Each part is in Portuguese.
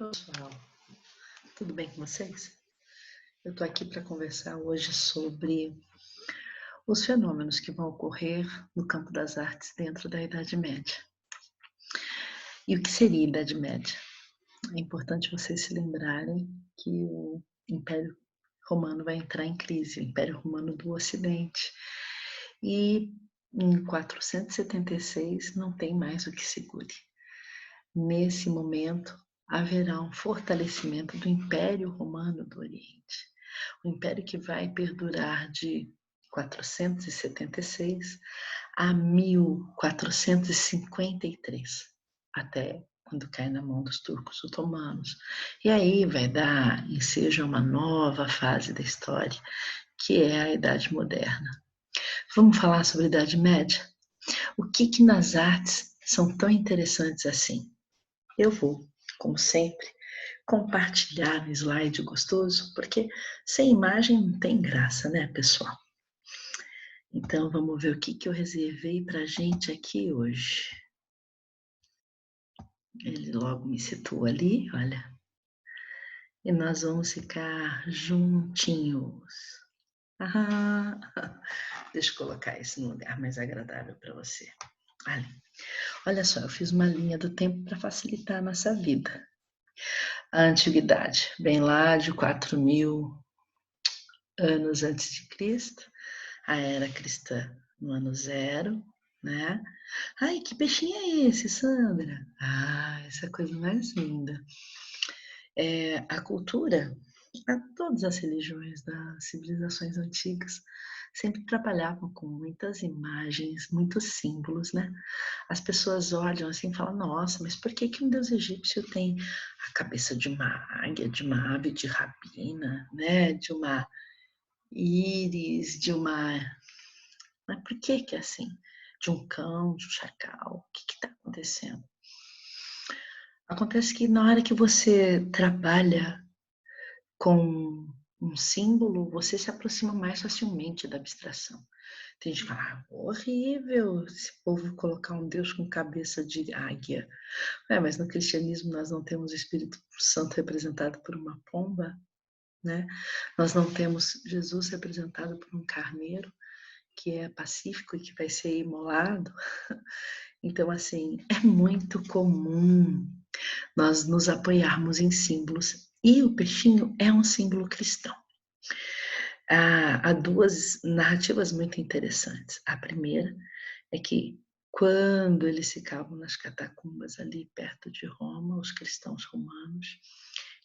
Pessoal, tudo bem com vocês? Eu estou aqui para conversar hoje sobre os fenômenos que vão ocorrer no campo das artes dentro da Idade Média. E o que seria a Idade Média? É importante vocês se lembrarem que o Império Romano vai entrar em crise, o Império Romano do Ocidente. E em 476 não tem mais o que segure. Nesse momento, haverá um fortalecimento do Império Romano do Oriente. O império que vai perdurar de 476 a 1453, até quando cai na mão dos turcos otomanos. E aí vai dar ensejo a uma nova fase da história, que é a Idade Moderna. Vamos falar sobre a Idade Média? O que nas artes são tão interessantes assim? Eu vou, como sempre, compartilhar um slide gostoso, porque sem imagem não tem graça, né, pessoal? Então, vamos ver o que eu reservei para a gente aqui hoje. Ele logo me citou ali, olha. E nós vamos ficar juntinhos. Ah, deixa eu colocar isso no lugar mais agradável para você. Ali. Olha só, eu fiz uma linha do tempo para facilitar a nossa vida. A antiguidade, bem lá de 4.000 anos antes de Cristo, a era cristã no ano 0, né? Ai, que peixinho é esse, Sandra? Ah, essa é a coisa mais linda. A cultura, todas as religiões das civilizações antigas sempre trabalhavam com muitas imagens, muitos símbolos, né? As pessoas olham assim e falam, nossa, mas por que um deus egípcio tem a cabeça de uma águia, de uma ave de rapina, né? De uma íris, de uma... Mas por que é assim? De um cão, de um chacal, o que está acontecendo? Acontece que na hora que você trabalha com um símbolo, você se aproxima mais facilmente da abstração. Tem gente que fala, horrível esse povo colocar um Deus com cabeça de águia. Mas no cristianismo nós não temos o Espírito Santo representado por uma pomba, né? Nós não temos Jesus representado por um carneiro, que é pacífico e que vai ser imolado. Então, assim, é muito comum nós nos apoiarmos em símbolos. E o peixinho é um símbolo cristão. Há duas narrativas muito interessantes. A primeira é que quando eles ficavam nas catacumbas ali perto de Roma, os cristãos romanos,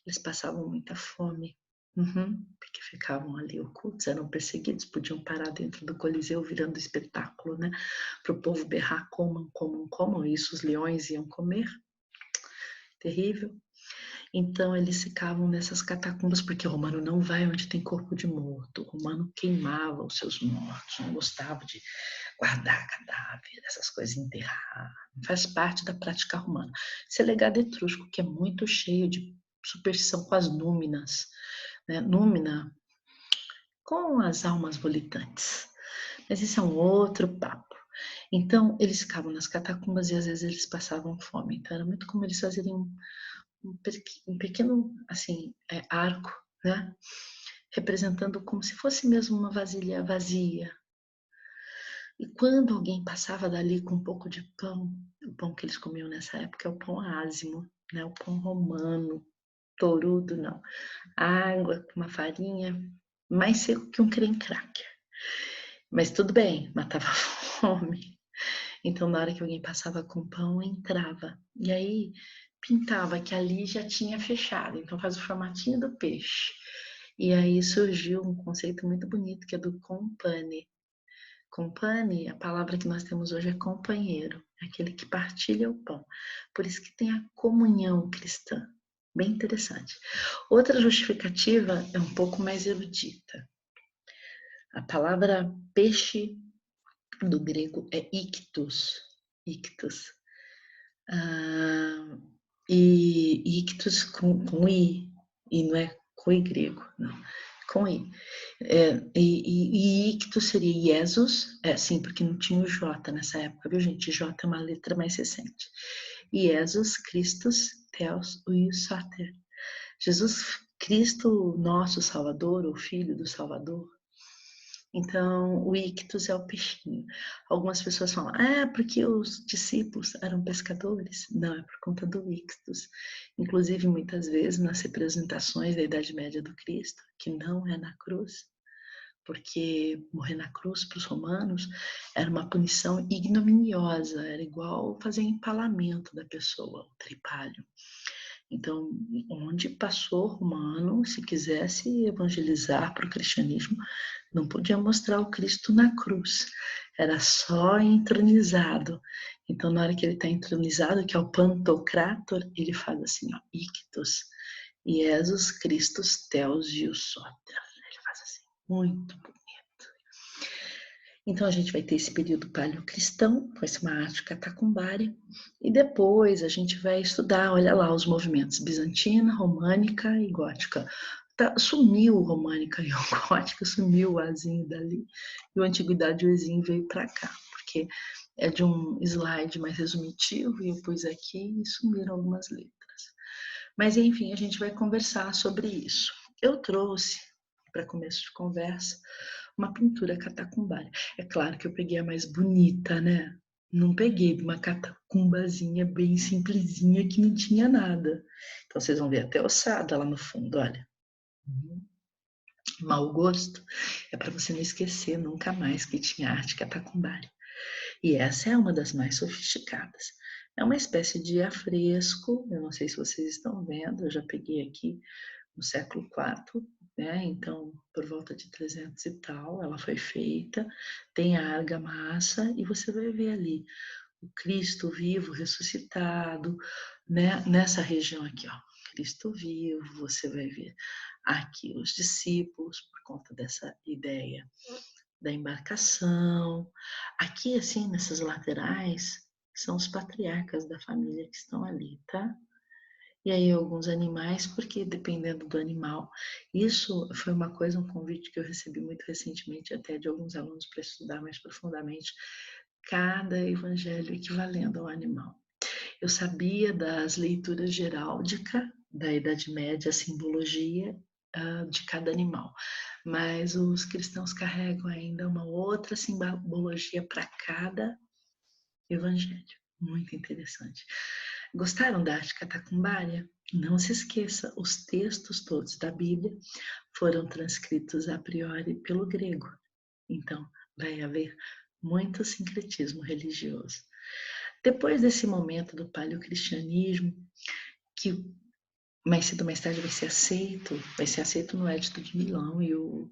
eles passavam muita fome. Porque ficavam ali ocultos, eram perseguidos, podiam parar dentro do Coliseu virando espetáculo, né? Para o povo berrar, comam, comam, comam, e isso os leões iam comer. Terrível. Então eles ficavam nessas catacumbas, porque o romano não vai onde tem corpo de morto, o romano queimava os seus mortos, não gostava de guardar cadáver, essas coisas, enterrar, faz parte da prática romana. Esse é legado etrusco, que é muito cheio de superstição com as núminas, né? Númina com as almas volitantes. Mas isso é um outro papo. Então, eles ficavam nas catacumbas e às vezes eles passavam fome. Então, era muito como eles fazerem um pequeno, assim, arco, né? Representando como se fosse mesmo uma vasilha vazia. E quando alguém passava dali com um pouco de pão, o pão que eles comiam nessa época é o pão ázimo, né? O pão romano, torudo, não. Água com uma farinha, mais seco que um creme cracker. Mas tudo bem, matava fome. Então, na hora que alguém passava com pão, entrava. E aí, pintava que ali já tinha fechado. Então, faz o formatinho do peixe. E aí surgiu um conceito muito bonito, que é do compane. Compane, a palavra que nós temos hoje é companheiro. É aquele que partilha o pão. Por isso que tem a comunhão cristã. Bem interessante. Outra justificativa é um pouco mais erudita. A palavra peixe do grego é ictus. Ictus. E ictus com I, e não é com I grego, não. com I. E ictus seria Jesus, sim, porque não tinha o J nessa época, viu, gente? J é uma letra mais recente. Jesus Christus Theos Huios Pater. Jesus Cristo, nosso Salvador, o Filho do Salvador. Então, o ictus é o peixinho. Algumas pessoas falam, porque os discípulos eram pescadores. Não, é por conta do ictus. Inclusive, muitas vezes, nas representações da Idade Média do Cristo, que não é na cruz, porque morrer na cruz para os romanos era uma punição ignominiosa, era igual fazer empalamento da pessoa, o tripalho. Então, onde passou romano, se quisesse evangelizar para o cristianismo, não podia mostrar o Cristo na cruz, era só entronizado. Então, na hora que ele está entronizado, que é o Pantocrator, ele faz assim, ó, ictus, Jesus Christus Theos Ius Soter. Ele faz assim, muito bonito. Então, a gente vai ter esse período paleocristão, vai ser uma arte catacumbária, e depois a gente vai estudar, olha lá, os movimentos bizantina, românica e gótica. Sumiu românica e gótica, sumiu o azinho dali, e o antiguidade o ezinho veio para cá, porque é de um slide mais resumitivo, e eu pus aqui e sumiram algumas letras. Mas, enfim, a gente vai conversar sobre isso. Eu trouxe, para começo de conversa, uma pintura catacumbária. É claro que eu peguei a mais bonita, né? Não peguei uma catacumbazinha bem simplesinha que não tinha nada. Então vocês vão ver até ossada lá no fundo, olha. Mau gosto é para você não esquecer nunca mais que tinha arte catacumbária. E essa é uma das mais sofisticadas. É uma espécie de afresco, eu não sei se vocês estão vendo, eu já peguei aqui no século IV, né? Então, por volta de 300 e tal, ela foi feita, tem a argamassa e você vai ver ali o Cristo vivo, ressuscitado, né? Nessa região aqui, ó, Cristo vivo, você vai ver aqui os discípulos, por conta dessa ideia da embarcação. Aqui, assim, nessas laterais, são os patriarcas da família que estão ali, tá? E aí alguns animais, porque dependendo do animal, isso foi uma coisa, um convite que eu recebi muito recentemente, até de alguns alunos para estudar mais profundamente cada evangelho equivalendo ao animal. Eu sabia das leituras geráldica da Idade Média, a simbologia de cada animal, mas os cristãos carregam ainda uma outra simbologia para cada evangelho. Muito interessante. Gostaram da arte catacumbária? Não se esqueça, os textos todos da Bíblia foram transcritos a priori pelo grego. Então, vai haver muito sincretismo religioso. Depois desse momento do paleocristianismo, que mais cedo ou mais tarde vai ser aceito no Edito de Milão, e o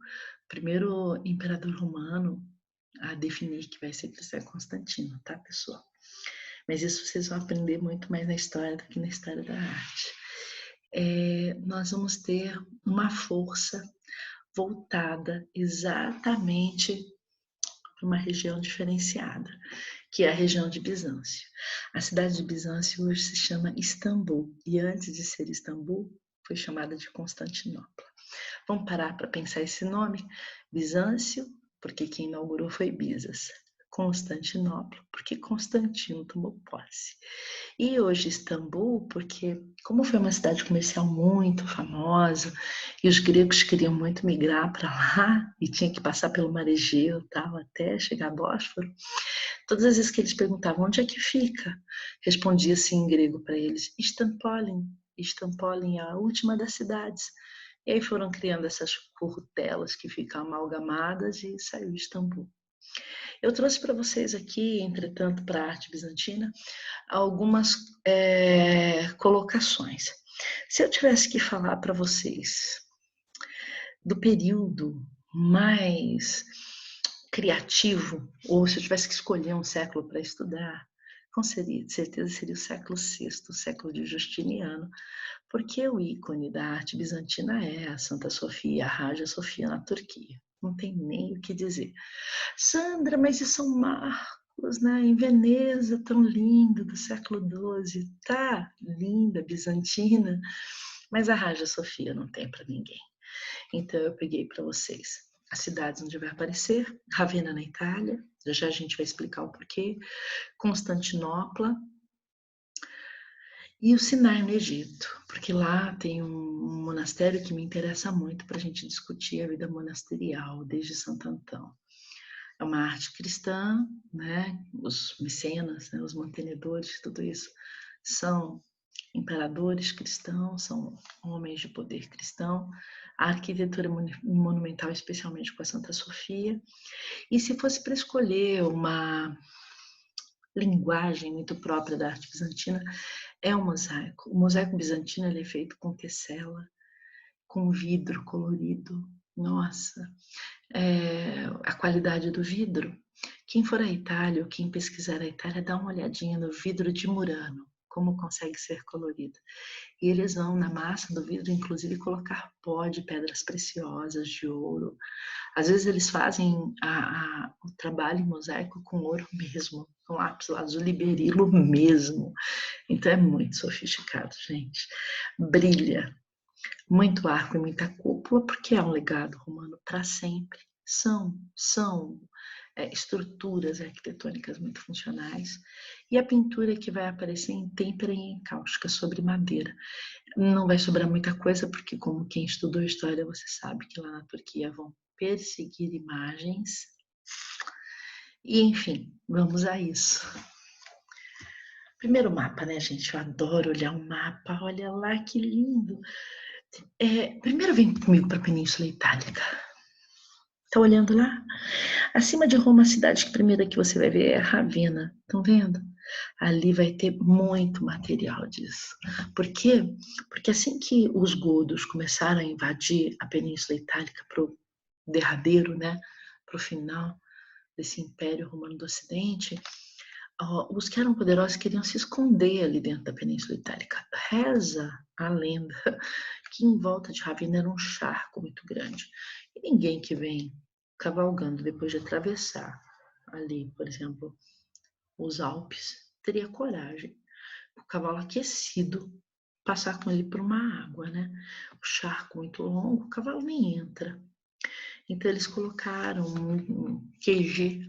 primeiro imperador romano a definir que vai ser cristão é Constantino, tá, pessoal? Mas isso vocês vão aprender muito mais na história do que na história da arte. Nós vamos ter uma força voltada exatamente para uma região diferenciada, que é a região de Bizâncio. A cidade de Bizâncio hoje se chama Istambul, e antes de ser Istambul, foi chamada de Constantinopla. Vamos parar para pensar esse nome? Bizâncio, porque quem inaugurou foi Bizas. Constantinopla, porque Constantino tomou posse. E hoje Istambul, porque como foi uma cidade comercial muito famosa, e os gregos queriam muito migrar para lá, e tinha que passar pelo Mar Egeu e tal, até chegar a Bósforo, todas as vezes que eles perguntavam onde é que fica, respondia-se em grego para eles, Istampolin. Istampolin é a última das cidades. E aí foram criando essas curtelas que ficam amalgamadas e saiu Istambul. Eu trouxe para vocês aqui, entretanto, para a arte bizantina, algumas colocações. Se eu tivesse que falar para vocês do período mais criativo, ou se eu tivesse que escolher um século para estudar, com certeza seria o século VI, o século de Justiniano, porque o ícone da arte bizantina é a Santa Sofia, a Hagia Sofia na Turquia. Não tem nem o que dizer. Sandra, mas isso são marcos, né? Em Veneza, tão lindo, do século XII. Tá linda, bizantina, mas a Hagia Sofia não tem para ninguém. Então eu peguei para vocês as cidades onde vai aparecer: Ravenna na Itália, já a gente vai explicar o porquê, Constantinopla e o Sinai no Egito, porque lá tem um monastério que me interessa muito para a gente discutir a vida monasterial desde Santo Antão. É uma arte cristã, né? Os mecenas, né? Os mantenedores, tudo isso são imperadores cristãos, são homens de poder cristão. A arquitetura monumental, especialmente com a Santa Sofia. E se fosse para escolher uma linguagem muito própria da arte bizantina, é o mosaico. O mosaico bizantino ele é feito com tessela, com vidro colorido. Nossa, a qualidade do vidro. Quem for à Itália ou quem pesquisar a Itália, dá uma olhadinha no vidro de Murano, como consegue ser colorido. E eles vão na massa do vidro, inclusive, colocar pó de pedras preciosas, de ouro. Às vezes eles fazem o trabalho em mosaico com ouro mesmo, com lápis lazuli berilo mesmo. Então é muito sofisticado, gente. Brilha. Muito arco e muita cúpula, porque é um legado romano para sempre. São estruturas arquitetônicas muito funcionais. E a pintura que vai aparecer em têmpera e em cáustica sobre madeira. Não vai sobrar muita coisa, porque como quem estudou história, você sabe que lá na Turquia vão perseguir imagens. E enfim, vamos a isso. Primeiro mapa, né, gente? Eu adoro olhar um mapa. Olha lá que lindo. Primeiro vem comigo para a Península Itálica. Tá olhando lá? Acima de Roma, a cidade que primeira que você vai ver é Ravenna. Estão vendo? Ali vai ter muito material disso. Por quê? Porque assim que os godos começaram a invadir a Península Itálica para o derradeiro, né, para o final desse Império Romano do Ocidente, os que eram poderosos queriam se esconder ali dentro da Península Itálica. Reza a lenda que em volta de Ravenna era um charco muito grande. E ninguém que vem cavalgando depois de atravessar ali, por exemplo, os Alpes, teria coragem. O cavalo aquecido, passar com ele por uma água, né? O charco muito longo, o cavalo nem entra. Então eles colocaram um QG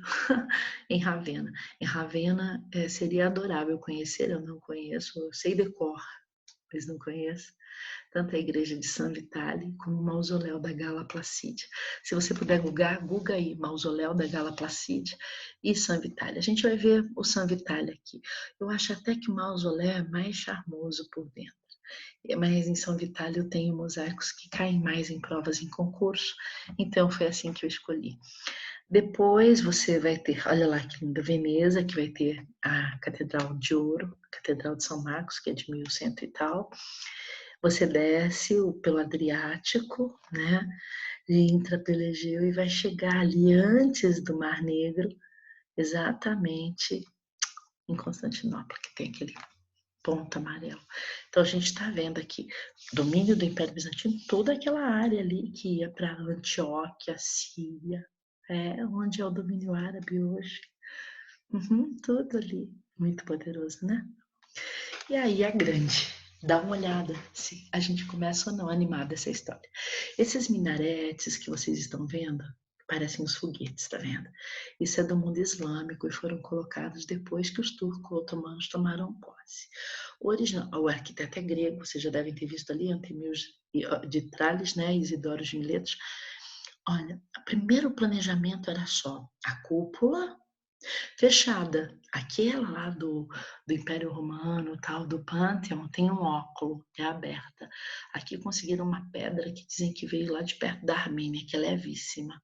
em Ravenna. Em Ravenna seria adorável conhecer, eu não conheço, eu sei decor, mas não conheço. Tanto a igreja de San Vitale como o mausoléu da Gala Placídia. Se você puder google aí, mausoléu da Gala Placídia e San Vitale. A gente vai ver o San Vitale aqui. Eu acho até que o mausoléu é mais charmoso por dentro. Mas em São Vitale eu tenho mosaicos que caem mais em provas em concurso, então foi assim que eu escolhi. Depois você vai ter, olha lá que linda, Veneza, que vai ter a Catedral de Ouro, Catedral de São Marcos, que é de 1100 e tal. Você desce pelo Adriático, né? E entra pelo Egeu e vai chegar ali antes do Mar Negro, exatamente em Constantinopla, que tem aquele ponto amarelo. Então a gente está vendo aqui domínio do Império Bizantino, toda aquela área ali que ia para Antioquia, Síria, onde é o domínio árabe hoje. Tudo ali, muito poderoso, né? E aí a grande, dá uma olhada se a gente começa ou não animada essa história. Esses minaretes que vocês estão vendo, parecem os foguetes, tá vendo? Isso é do mundo islâmico e foram colocados depois que os turcos otomanos tomaram posse. O arquiteto é grego, vocês já devem ter visto ali, Antemir de Tralles, né, Isidoro de Miletos. Olha, o primeiro planejamento era só a cúpula fechada. Aquela lá do Império Romano, tal, do Pantheon, tem um óculo, é aberta. Aqui conseguiram uma pedra que dizem que veio lá de perto da Armênia, que é levíssima.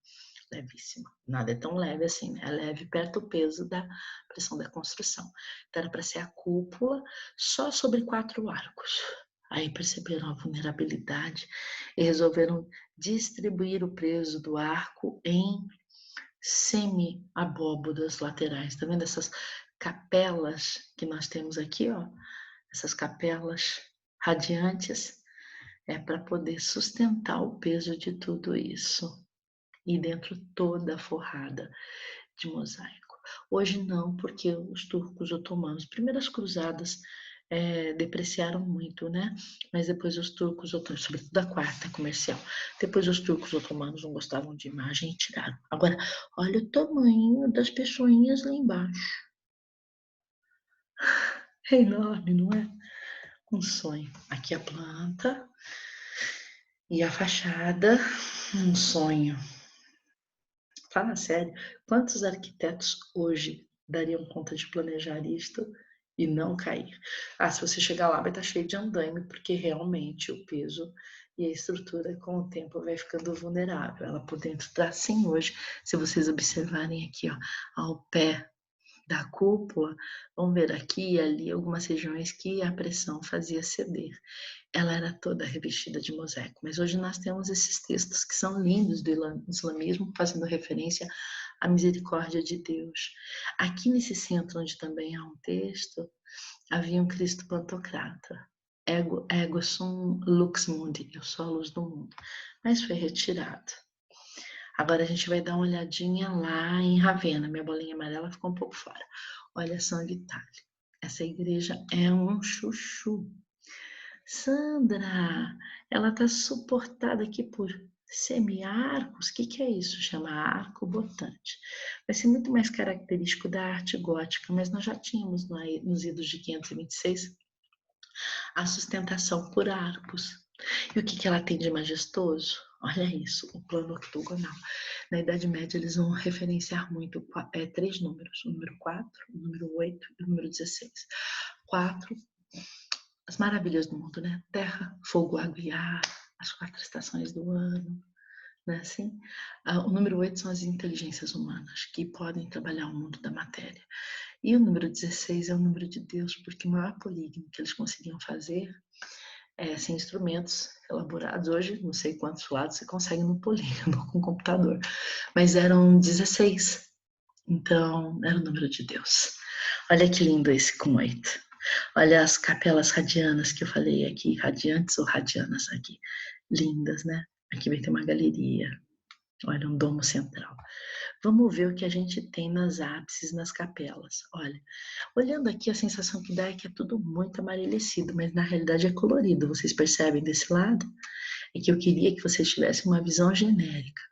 Levíssima. Nada é tão leve assim, né? É leve perto do peso da pressão da construção. Então era para ser a cúpula só sobre 4 arcos. Aí perceberam a vulnerabilidade e resolveram distribuir o peso do arco em semi-abóbodas laterais. Tá vendo essas capelas que nós temos aqui, ó? Essas capelas radiantes é para poder sustentar o peso de tudo isso. E dentro toda forrada de mosaico. Hoje não, porque os turcos otomanos, primeiras cruzadas depreciaram muito, né? Mas depois os turcos, sobretudo a quarta comercial, depois os turcos otomanos não gostavam de imagem e tiraram. Agora, olha o tamanho das pessoinhas lá embaixo. É enorme, não é? Um sonho. Aqui a planta e a fachada, um sonho. Fala sério, quantos arquitetos hoje dariam conta de planejar isto e não cair? Ah, se você chegar lá vai estar cheio de andaime, porque realmente o peso e a estrutura com o tempo vai ficando vulnerável. Ela por dentro está assim hoje, se vocês observarem aqui, ó, ao pé da cúpula, vão ver aqui e ali algumas regiões que a pressão fazia ceder. Ela era toda revestida de mosaico, mas hoje nós temos esses textos que são lindos do islamismo, fazendo referência à misericórdia de Deus. Aqui nesse centro, onde também há um texto, havia um Cristo pantocrata. Ego sum lux mundi, eu sou a luz do mundo. Mas foi retirado. Agora a gente vai dar uma olhadinha lá em Ravenna. Minha bolinha amarela ficou um pouco fora. Olha São Vitália. Essa igreja é um chuchu. Sandra, ela está suportada aqui por semiarcos. O que é isso? Chama arco botante. Vai ser muito mais característico da arte gótica, mas nós já tínhamos nos idos de 526 a sustentação por arcos. E o que ela tem de majestoso? Olha isso, o plano octogonal. Na Idade Média, eles vão referenciar muito três números: o número 4, o número 8 e o número 16. 4, as maravilhas do mundo, né? Terra, fogo, água e ar, as 4 estações do ano, né? Assim, o número 8 são as inteligências humanas que podem trabalhar o mundo da matéria. E o número 16 é o número de Deus, porque o maior polígono que eles conseguiam fazer sem instrumentos elaborados. Hoje, não sei quantos lados você consegue no polígono com o computador, mas eram 16. Então, era o número de Deus. Olha que lindo esse com 8. Olha as capelas radianas que eu falei aqui, radiantes ou radianas aqui. Lindas, né? Aqui vai ter uma galeria. Olha, um domo central. Vamos ver o que a gente tem nas ápices, nas capelas. Olha, olhando aqui, a sensação que dá é que é tudo muito amarelecido, mas na realidade é colorido. Vocês percebem desse lado? É que eu queria que vocês tivessem uma visão genérica.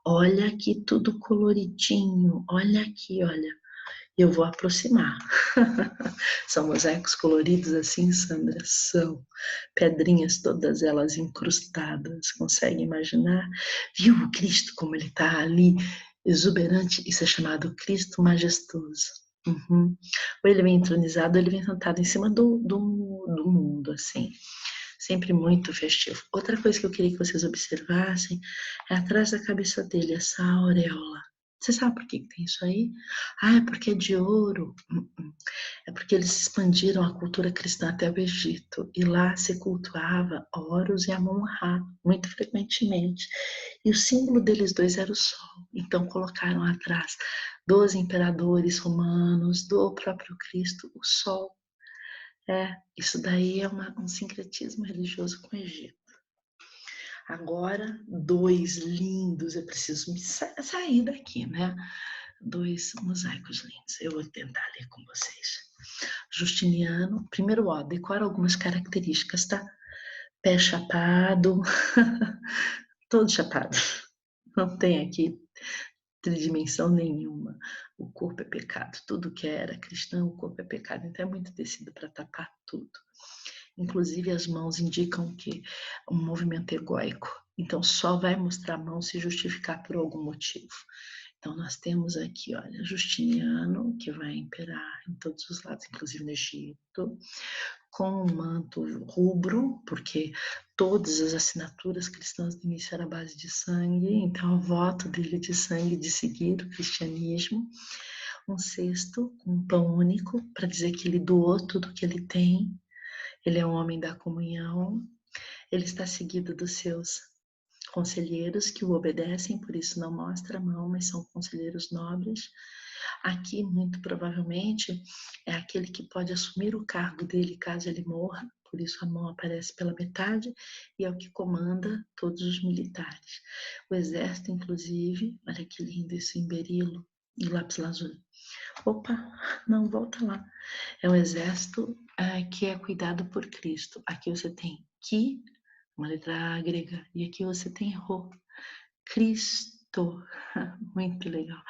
Olha aqui tudo coloridinho. Olha aqui, olha. Eu vou aproximar. São mosaicos coloridos assim, Sandra? São. Pedrinhas, todas elas incrustadas. Consegue imaginar? Viu o Cristo como ele está ali, exuberante? Isso é chamado Cristo majestoso. Uhum. Ou ele vem entronizado, ou ele vem sentado em cima do mundo, assim. Sempre muito festivo. Outra coisa que eu queria que vocês observassem é atrás da cabeça dele, essa auréola. Você sabe por que tem isso aí? Ah, é porque é de ouro. É porque eles expandiram a cultura cristã até o Egito. E lá se cultuava Horus e Amon-Ra, muito frequentemente. E o símbolo deles dois era o sol. Então colocaram atrás dos imperadores romanos, do próprio Cristo, o sol. Isso daí é um sincretismo religioso com o Egito. Agora, dois lindos, eu preciso sair daqui, né? Dois mosaicos lindos. Eu vou tentar ler com vocês. Justiniano, primeiro, ó, decora algumas características, tá? Pé chapado, todo chapado. Não tem aqui tridimensão nenhuma. O corpo é pecado. Tudo que era cristão, o corpo é pecado. Então é muito tecido para tapar tudo. Inclusive as mãos indicam que um movimento egóico. Então só vai mostrar a mão se justificar por algum motivo. Então nós temos aqui, olha, Justiniano, que vai imperar em todos os lados, inclusive no Egito, com um manto rubro, porque todas as assinaturas cristãs do início eram à base de sangue, então o voto dele de sangue de seguir o cristianismo. Um cesto, um pão único, para dizer que ele doou tudo que ele tem. Ele é um homem da comunhão. Ele está seguido dos seus conselheiros que o obedecem, por isso não mostra a mão, mas são conselheiros nobres. Aqui, muito provavelmente, é aquele que pode assumir o cargo dele caso ele morra, por isso a mão aparece pela metade, e é o que comanda todos os militares. O exército, inclusive, olha que lindo esse em berilo e lápis lazuli. Opa, não, volta lá. É um exército que é cuidado por Cristo. Aqui você tem ki, uma letra grega, e aqui você tem ro, Cristo. Muito legal.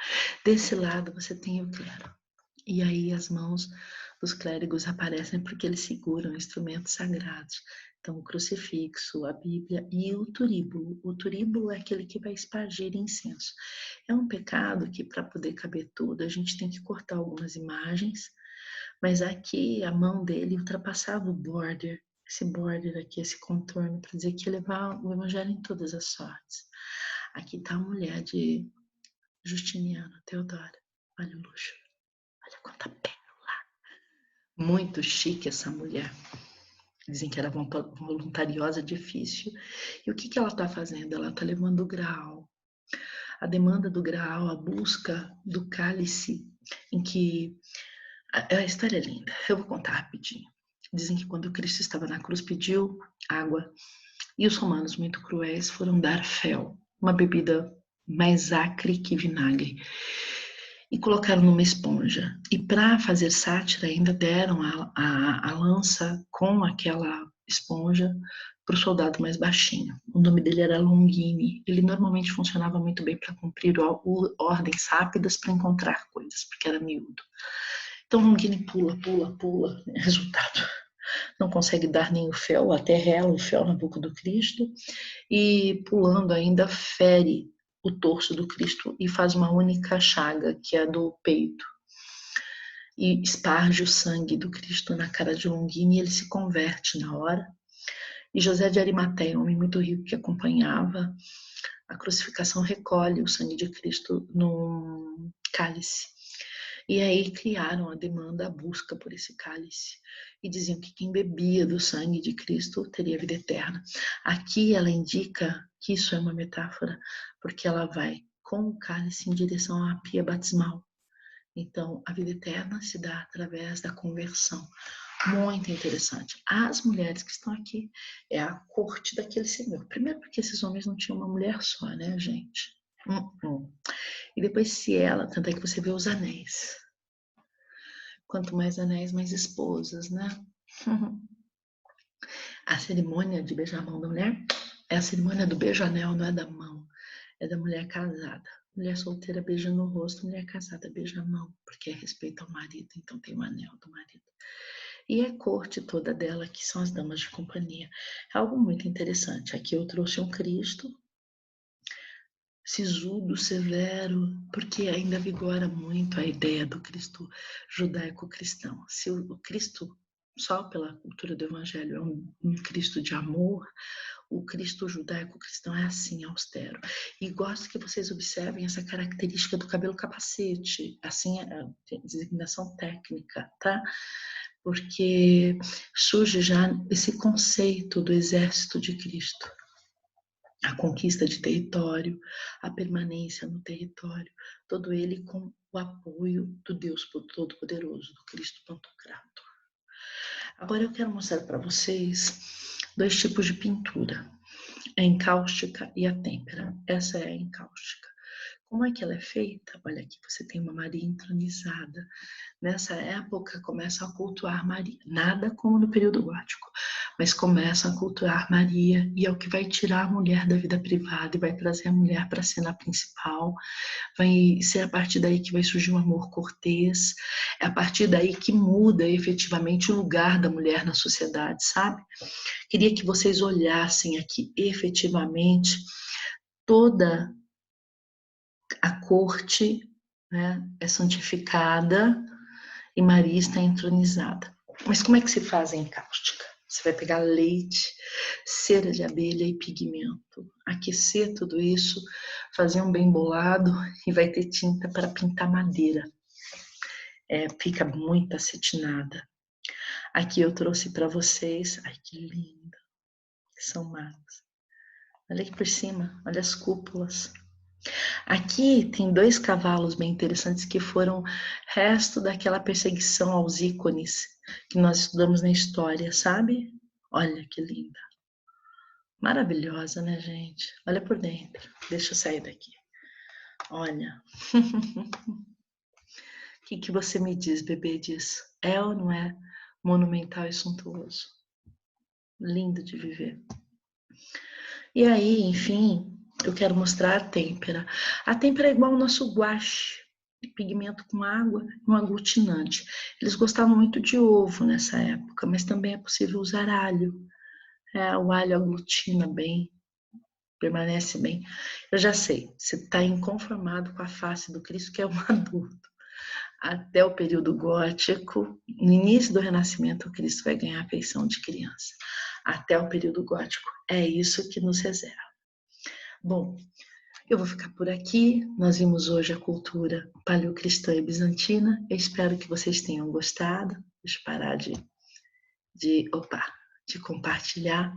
Desse lado você tem o clero. E aí as mãos dos clérigos aparecem porque eles seguram instrumentos sagrados. Então, o crucifixo, a Bíblia e o turíbulo. O turíbulo é aquele que vai espargir incenso. É um pecado que, para poder caber tudo, a gente tem que cortar algumas imagens, mas aqui a mão dele ultrapassava o border, esse border aqui, esse contorno, para dizer que ia levar o evangelho em todas as sortes. Aqui está a mulher de Justiniano, Teodora. Olha o luxo. Olha quanta pérola. Muito chique essa mulher. Dizem que era voluntariosa, difícil. E o que ela está fazendo? Ela está levando o graal. A demanda do graal, a busca do cálice, em que... A história é linda, eu vou contar rapidinho. Dizem que quando Cristo estava na cruz, pediu água, e os romanos, muito cruéis, foram dar fel, uma bebida mais acre que vinagre, e colocaram numa esponja. E para fazer sátira, ainda deram a lança com aquela esponja para o soldado mais baixinho. O nome dele era Longini. Ele normalmente funcionava muito bem para cumprir ordens rápidas para encontrar coisas, porque era miúdo. Então Longini pula, pula, pula. Resultado, não consegue dar nem o fel, até rela o fel na boca do Cristo, e pulando ainda fere o torso do Cristo e faz uma única chaga, que é a do peito. E esparge o sangue do Cristo na cara de Longini e ele se converte na hora. E José de Arimateia, um homem muito rico que acompanhava a crucificação, recolhe o sangue de Cristo num cálice. E aí criaram a demanda, a busca por esse cálice. E diziam que quem bebia do sangue de Cristo teria vida eterna. Aqui ela indica que isso é uma metáfora, porque ela vai com o cálice em direção à pia batismal. Então, a vida eterna se dá através da conversão. Muito interessante. As mulheres que estão aqui é a corte daquele senhor. Primeiro porque esses homens não tinham uma mulher só, né, gente? E depois se ela, tanto é que você vê os anéis. Quanto mais anéis, mais esposas, né? A cerimônia de beijar a mão da mulher é a cerimônia do beijo-anel, não é da mão, é da mulher casada. Mulher solteira beija no rosto, mulher casada beija a mão, porque é respeito ao marido, então tem o anel do marido. E a corte toda dela, que são as damas de companhia. É algo muito interessante. Aqui eu trouxe um Cristo sisudo, severo, porque ainda vigora muito a ideia do Cristo judaico-cristão. Se o Cristo, só pela cultura do Evangelho, é um Cristo de amor, o Cristo judaico-cristão é assim, austero. E gosto que vocês observem essa característica do cabelo capacete, assim, a designação técnica, tá? Porque surge já esse conceito do exército de Cristo. A conquista de território, a permanência no território, todo ele com o apoio do Deus Todo-Poderoso, do Cristo Pantocrator. Agora eu quero mostrar para vocês dois tipos de pintura, a encáustica e a têmpera. Essa é a encáustica. Como é que ela é feita? Olha aqui, você tem uma Maria entronizada. Nessa época começam a cultuar Maria. Nada como no período gótico, mas começam a cultuar Maria e é o que vai tirar a mulher da vida privada e vai trazer a mulher para a cena principal. Vai ser a partir daí que vai surgir um amor cortês. É a partir daí que muda efetivamente o lugar da mulher na sociedade, sabe? Queria que vocês olhassem aqui efetivamente toda a corte, né, é santificada e Maria está entronizada. Mas como é que se faz a encáustica? Você vai pegar leite, cera de abelha e pigmento, aquecer tudo isso, fazer um bem bolado e vai ter tinta para pintar madeira. Fica muito acetinada. Aqui eu trouxe para vocês, ai que lindo, são magos. Olha aqui por cima, olha as cúpulas. Aqui tem dois cavalos bem interessantes que foram resto daquela perseguição aos ícones que nós estudamos na história, sabe? Olha que linda. Maravilhosa, né, gente? Olha por dentro. Deixa eu sair daqui. Olha. que você me diz, bebê, disso? É ou não é monumental e suntuoso? Lindo de viver. E aí, enfim, eu quero mostrar a têmpera. A têmpera é igual ao nosso guache, pigmento com água e um aglutinante. Eles gostavam muito de ovo nessa época, mas também é possível usar alho. O alho aglutina bem, permanece bem. Eu já sei, você está inconformado com a face do Cristo, que é um adulto. Até o período gótico, no início do Renascimento, o Cristo vai ganhar a feição de criança. Até o período gótico, é isso que nos reserva. Bom, eu vou ficar por aqui. Nós vimos hoje a cultura paleocristã e bizantina. Eu espero que vocês tenham gostado. Deixa eu parar de compartilhar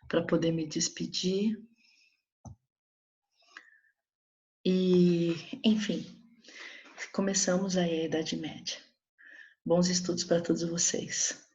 para poder me despedir. E, enfim, começamos aí a Idade Média. Bons estudos para todos vocês.